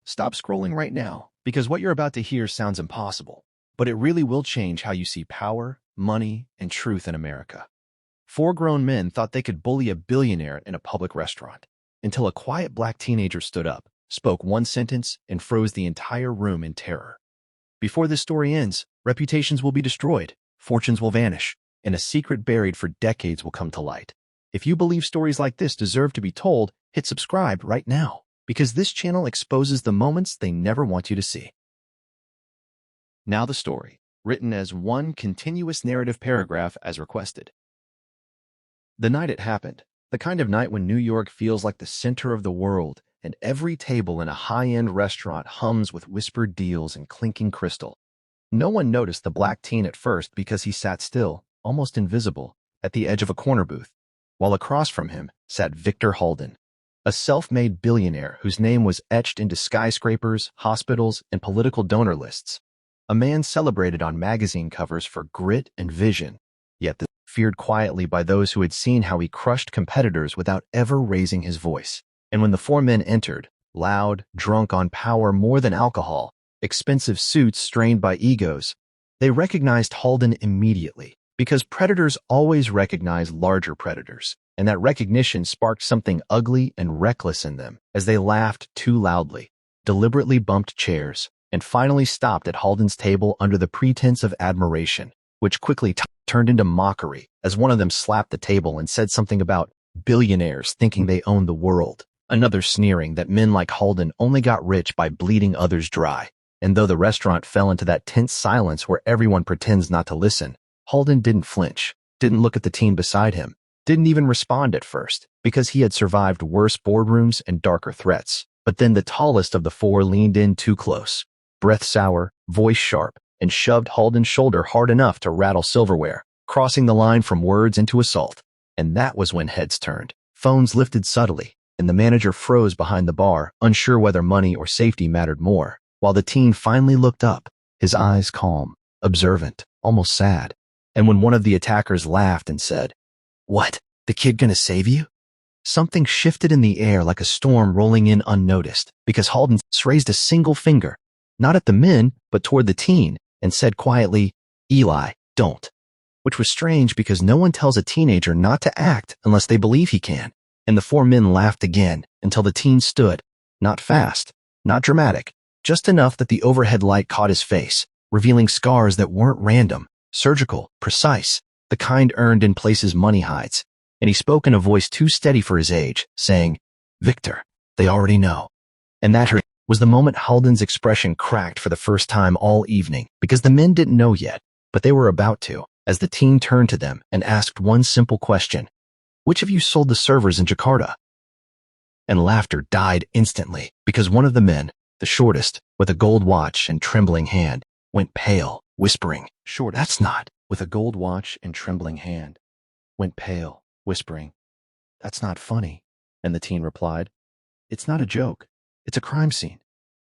stop scrolling right now, because what you're about to hear sounds impossible, but it really will change how you see power, money, and truth in America. Four grown men thought they could bully a billionaire in a public restaurant, until a quiet black teenager stood up, spoke one sentence, and froze the entire room in terror. Before this story ends, reputations will be destroyed, fortunes will vanish, and a secret buried for decades will come to light. If you believe stories like this deserve to be told, hit subscribe right now, because this channel exposes the moments they never want you to see. Now the story, written as one continuous narrative paragraph as requested. The night it happened, the kind of night when New York feels like the center of the world and every table in a high-end restaurant hums with whispered deals and clinking crystal. No one noticed the black teen at first because he sat still, almost invisible, at the edge of a corner booth, while across from him sat Victor Halden, a self-made billionaire whose name was etched into skyscrapers, hospitals, and political donor lists. A man celebrated on magazine covers for grit and vision, yet feared quietly by those who had seen how he crushed competitors without ever raising his voice. And when the four men entered, loud, drunk on power more than alcohol, expensive suits strained by egos, they recognized Halden immediately, because predators always recognize larger predators, and that recognition sparked something ugly and reckless in them as they laughed too loudly, deliberately bumped chairs, and finally stopped at Halden's table under the pretense of admiration, which quickly turned into mockery as one of them slapped the table and said something about billionaires thinking they own the world, another sneering that men like Halden only got rich by bleeding others dry. And though the restaurant fell into that tense silence where everyone pretends not to listen, Halden didn't flinch, didn't look at the teen beside him, didn't even respond at first, because he had survived worse boardrooms and darker threats. But then the tallest of the four leaned in too close, breath sour, voice sharp, and shoved Halden's shoulder hard enough to rattle silverware, crossing the line from words into assault. And that was when heads turned, phones lifted subtly, and the manager froze behind the bar, unsure whether money or safety mattered more, while the teen finally looked up, his eyes calm, observant, almost sad. And when one of the attackers laughed and said, "What, the kid gonna save you?" something shifted in the air like a storm rolling in unnoticed, because Halden raised a single finger, not at the men, but toward the teen, and said quietly, "Eli, don't." Which was strange because no one tells a teenager not to act unless they believe he can. And the four men laughed again until the teen stood, not fast, not dramatic, just enough that the overhead light caught his face, revealing scars that weren't random, surgical, precise, the kind earned in places money hides. And he spoke in a voice too steady for his age, saying, "Victor, they already know." And that was the moment Halden's expression cracked for the first time all evening, because the men didn't know yet, but they were about to, as the teen turned to them and asked one simple question: "Which of you sold the servers in Jakarta?" And laughter died instantly, because one of the men, the shortest, with a gold watch and trembling hand, went pale, whispering, "That's not," with a gold watch and trembling hand, went pale, whispering, "That's not funny." And the teen replied, "It's not a joke. It's a crime scene,"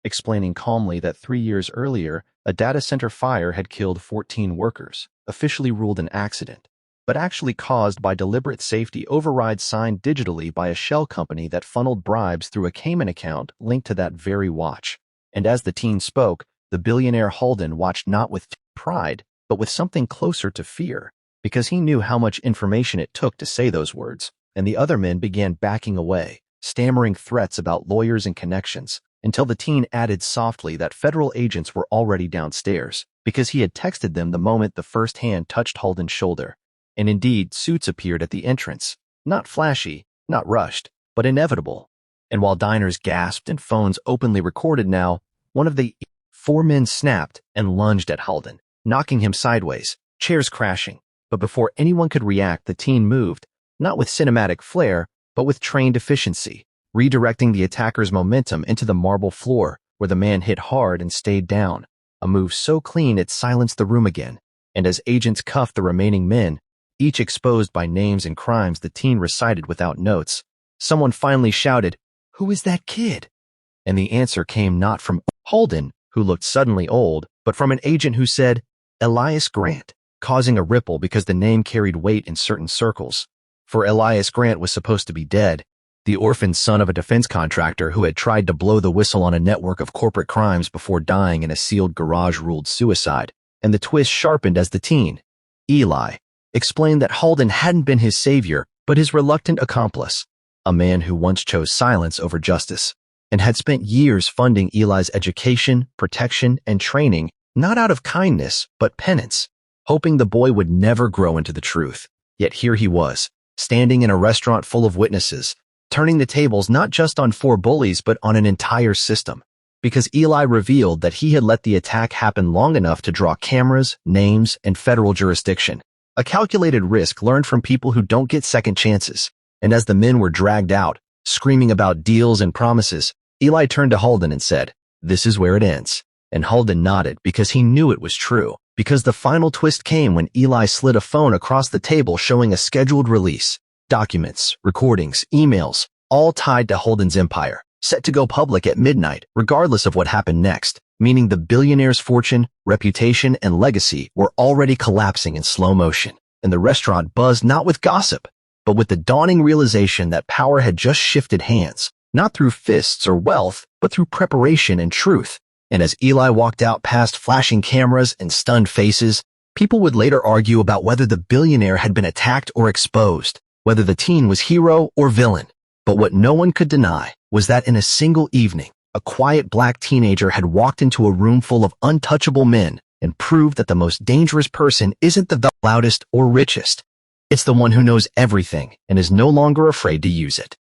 explaining calmly that 3 years earlier, a data center fire had killed 14 workers, officially ruled an accident, but actually caused by deliberate safety overrides signed digitally by a shell company that funneled bribes through a Cayman account linked to that very watch. And as the teen spoke, the billionaire Halden watched not with pride, but with something closer to fear, because he knew how much information it took to say those words, and the other men began backing away, stammering threats about lawyers and connections, until the teen added softly that federal agents were already downstairs, because he had texted them the moment the first hand touched Halden's shoulder. And indeed, suits appeared at the entrance, not flashy, not rushed, but inevitable. And while diners gasped and phones openly recorded now, one of the four men snapped and lunged at Halden, knocking him sideways, chairs crashing. But before anyone could react, the teen moved, not with cinematic flair, but with trained efficiency, redirecting the attacker's momentum into the marble floor, where the man hit hard and stayed down, a move so clean it silenced the room again. And as agents cuffed the remaining men, each exposed by names and crimes the teen recited without notes, someone finally shouted, "Who is that kid?" And the answer came not from Halden, who looked suddenly old, but from an agent who said, "Elias Grant," causing a ripple because the name carried weight in certain circles. For Elias Grant was supposed to be dead, the orphaned son of a defense contractor who had tried to blow the whistle on a network of corporate crimes before dying in a sealed garage-ruled suicide, and the twist sharpened as the teen, Eli, explained that Halden hadn't been his savior, but his reluctant accomplice, a man who once chose silence over justice, and had spent years funding Eli's education, protection, and training, not out of kindness, but penance, hoping the boy would never grow into the truth. Yet here he was, standing in a restaurant full of witnesses, turning the tables not just on 4 bullies but on an entire system, because Eli revealed that he had let the attack happen long enough to draw cameras, names, and federal jurisdiction, a calculated risk learned from people who don't get second chances. And as the men were dragged out, screaming about deals and promises, Eli turned to Halden and said, "This is where it ends." And Halden nodded because he knew it was true, because the final twist came when Eli slid a phone across the table showing a scheduled release. Documents, recordings, emails, all tied to Halden's empire, set to go public at midnight, regardless of what happened next, meaning the billionaire's fortune, reputation, and legacy were already collapsing in slow motion. And the restaurant buzzed not with gossip, but with the dawning realization that power had just shifted hands, not through fists or wealth, but through preparation and truth. And as Eli walked out past flashing cameras and stunned faces, people would later argue about whether the billionaire had been attacked or exposed, whether the teen was hero or villain. But what no one could deny was that in a single evening, a quiet black teenager had walked into a room full of untouchable men and proved that the most dangerous person isn't the loudest or richest. It's the one who knows everything and is no longer afraid to use it.